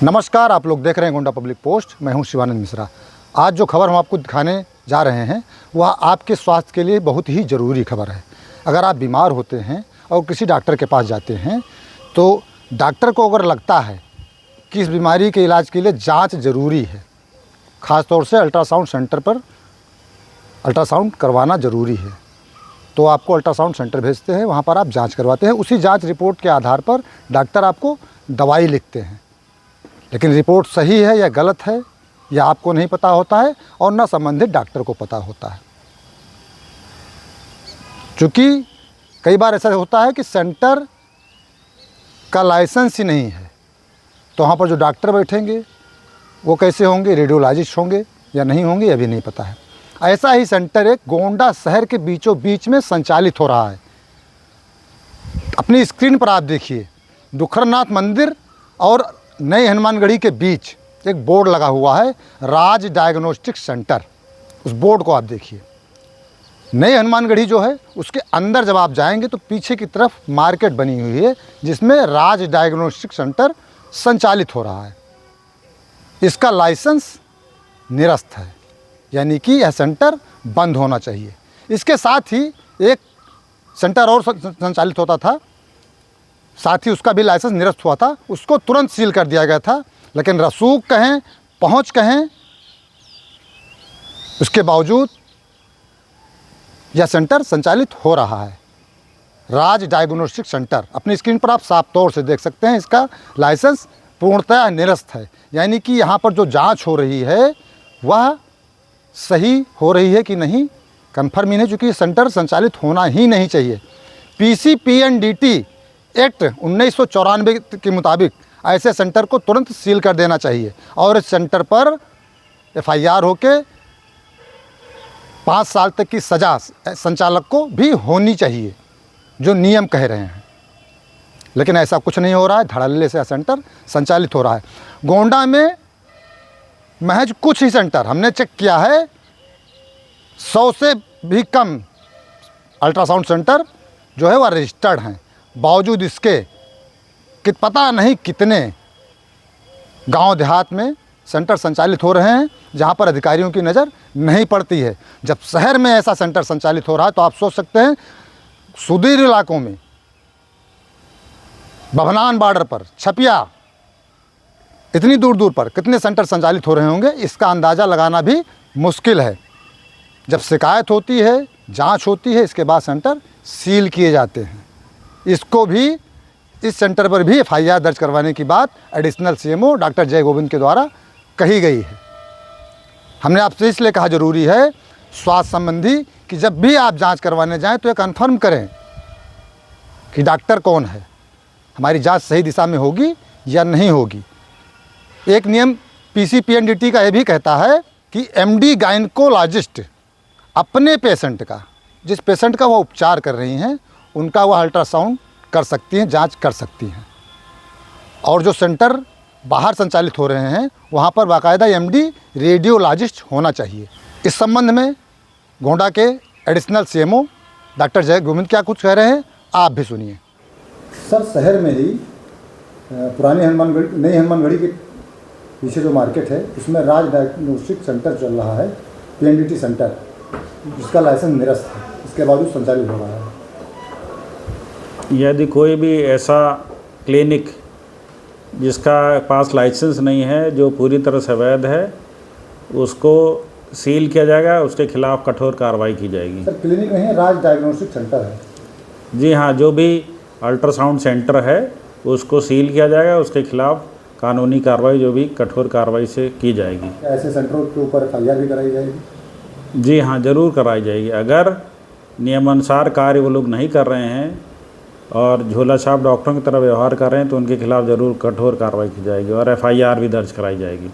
नमस्कार, आप लोग देख रहे हैं गोंडा पब्लिक पोस्ट। मैं हूं शिवानंद मिश्रा। आज जो खबर हम आपको दिखाने जा रहे हैं वह आपके स्वास्थ्य के लिए बहुत ही ज़रूरी खबर है। अगर आप बीमार होते हैं और किसी डॉक्टर के पास जाते हैं तो डॉक्टर को अगर लगता है कि इस बीमारी के इलाज के लिए जांच ज़रूरी है, ख़ास तौर से अल्ट्रासाउंड सेंटर पर अल्ट्रासाउंड करवाना ज़रूरी है, तो आपको अल्ट्रासाउंड सेंटर भेजते हैं, वहाँ पर आप जाँच करवाते हैं। उसी जाँच रिपोर्ट के आधार पर डॉक्टर आपको दवाई लिखते हैं। लेकिन रिपोर्ट सही है या गलत है यह आपको नहीं पता होता है और न संबंधित डॉक्टर को पता होता है। क्योंकि कई बार ऐसा होता है कि सेंटर का लाइसेंस ही नहीं है, तो वहाँ पर जो डॉक्टर बैठेंगे वो कैसे होंगे, रेडियोलॉजिस्ट होंगे या नहीं होंगे, यह भी नहीं पता है। ऐसा ही सेंटर एक गोंडा शहर के बीचों बीच में संचालित हो रहा है। अपनी स्क्रीन पर आप देखिए, दुखरनाथ मंदिर और नई हनुमानगढ़ी के बीच एक बोर्ड लगा हुआ है, राज डायग्नोस्टिक सेंटर। उस बोर्ड को आप देखिए। नई हनुमानगढ़ी जो है उसके अंदर जब आप जाएंगे तो पीछे की तरफ मार्केट बनी हुई है जिसमें राज डायग्नोस्टिक सेंटर संचालित हो रहा है। इसका लाइसेंस निरस्त है, यानी कि यह सेंटर बंद होना चाहिए। इसके साथ ही एक सेंटर और संचालित होता था, साथ ही उसका भी लाइसेंस निरस्त हुआ था, उसको तुरंत सील कर दिया गया था। लेकिन रसूख कहें, पहुंच कहें, उसके बावजूद यह सेंटर संचालित हो रहा है। राज डायग्नोस्टिक सेंटर अपनी स्क्रीन पर आप साफ तौर से देख सकते हैं। इसका लाइसेंस पूर्णतः निरस्त है, यानी कि यहाँ पर जो जांच हो रही है वह सही हो रही है कि नहीं, कन्फर्म ही नहीं, चूँकि सेंटर संचालित होना ही नहीं चाहिए। PCPNDT एक्ट 1994 के मुताबिक ऐसे सेंटर को तुरंत सील कर देना चाहिए और इस सेंटर पर FIR होके 5 साल तक की सज़ा संचालक को भी होनी चाहिए, जो नियम कह रहे हैं। लेकिन ऐसा कुछ नहीं हो रहा है, धड़ल्ले से सेंटर संचालित हो रहा है। गोंडा में महज कुछ ही सेंटर हमने चेक किया है, 100 से भी कम अल्ट्रासाउंड सेंटर जो है वह रजिस्टर्ड हैं। बावजूद इसके कि पता नहीं कितने गांव देहात में सेंटर संचालित हो रहे हैं जहां पर अधिकारियों की नज़र नहीं पड़ती है। जब शहर में ऐसा सेंटर संचालित हो रहा है तो आप सोच सकते हैं सुदूर इलाकों में, बभनान बॉर्डर पर, छपिया, इतनी दूर दूर पर कितने सेंटर संचालित हो रहे होंगे, इसका अंदाज़ा लगाना भी मुश्किल है। जब शिकायत होती है, जांच होती है, इसके बाद सेंटर सील किए जाते हैं। इसको भी, इस सेंटर पर भी FIR दर्ज करवाने की बात एडिशनल CMO डॉक्टर जय गोविंद के द्वारा कही गई है। हमने आपसे इसलिए कहा ज़रूरी है स्वास्थ्य संबंधी कि जब भी आप जांच करवाने जाएं तो ये कन्फर्म करें कि डॉक्टर कौन है, हमारी जांच सही दिशा में होगी या नहीं होगी। एक नियम PCPNDT का यह भी कहता है कि MD गायनकोलॉजिस्ट अपने पेशेंट का, जिस पेशेंट का वह उपचार कर रही हैं, उनका वह अल्ट्रासाउंड कर सकती हैं, जांच कर सकती हैं। और जो सेंटर बाहर संचालित हो रहे हैं वहाँ पर बाकायदा MD रेडियोलॉजिस्ट होना चाहिए। इस संबंध में गोंडा के एडिशनल CMO डॉक्टर जय गोविंद क्या कुछ कह रहे हैं, आप भी सुनिए। सर, शहर में ही पुरानी हनुमानगढ़ी, नई हनुमानगढ़ी के पीछे जो मार्केट है उसमें राज डायग्नोस्टिक सेंटर चल रहा है, PNDT सेंटर, जिसका लाइसेंस निरस्त है, इसके बावजूद संचालित हो रहा है। यदि कोई भी ऐसा क्लिनिक जिसका पास लाइसेंस नहीं है, जो पूरी तरह से अवैध है, उसको सील किया जाएगा, उसके खिलाफ कठोर कार्रवाई की जाएगी। सर, क्लिनिक नहीं है, राज डायग्नोस्टिक सेंटर है। जी हाँ, जो भी अल्ट्रासाउंड सेंटर है उसको सील किया जाएगा, उसके खिलाफ कानूनी कार्रवाई जो भी कठोर कार्रवाई से की जाएगी। ऐसे सेंटरों के ऊपर FIR भी कराई जाएगी? जी हाँ, ज़रूर कराई जाएगी। अगर नियमानुसार कार्य वो लोग नहीं कर रहे हैं और झोला छाप डॉक्टरों की तरह व्यवहार कर रहे हैं तो उनके खिलाफ ज़रूर कठोर कार्रवाई की जाएगी और FIR भी दर्ज कराई जाएगी।